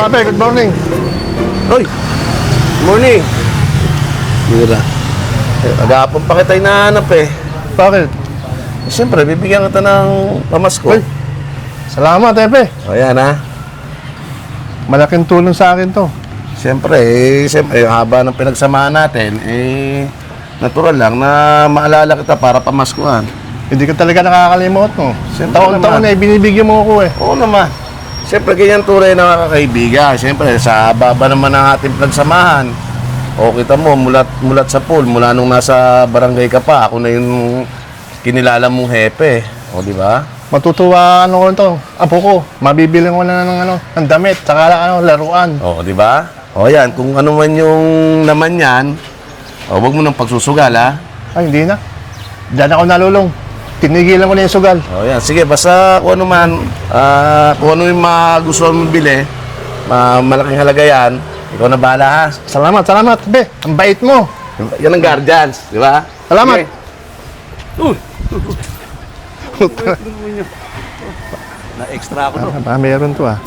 Pape, good morning. Hoy! Morning! Mira. Agapon pa kita hinahanap eh. Bakit? Siyempre, bibigyan kita ng pamasko. Uy. Salamat, Epe. O yan ha. Malaking tulong sa akin to. Siyempre, haba ng pinagsamahan natin, natural lang na maalala kita para pamaskuhan. Hindi ka talaga nakakalimot mo. Siyempre Taon-taon naman. binibigyan mo ako eh. Oo naman. Siyempre, ganyan tunay na kaibigan. Siyempre, sa baba naman ng ating pinagsamahan. O kita mo, mulat sa pool, mula nung nasa barangay ka pa, ako na yung kinilala mong hepe. O, di ba? Matutuwa ko to. Apo ko, mabibili ko na ng damit, saka laruan. O, di ba? O, yan. Kung ano man yung naman yan, huwag mo nang pagsusugal, ha? Ay, hindi na. Diyan ako nalulong. Tinigilan ko na yung sugal. O, yan. Sige, basta kung ano man, kung ano yung magustuhan mong bili, malaking halaga yan, ikaw na bahala, ha? Salamat, Be. Ang bait mo. Yan ang guardians, di ba? Salamat. Okay. Uy! Na-extra ako, no? Meron to ah.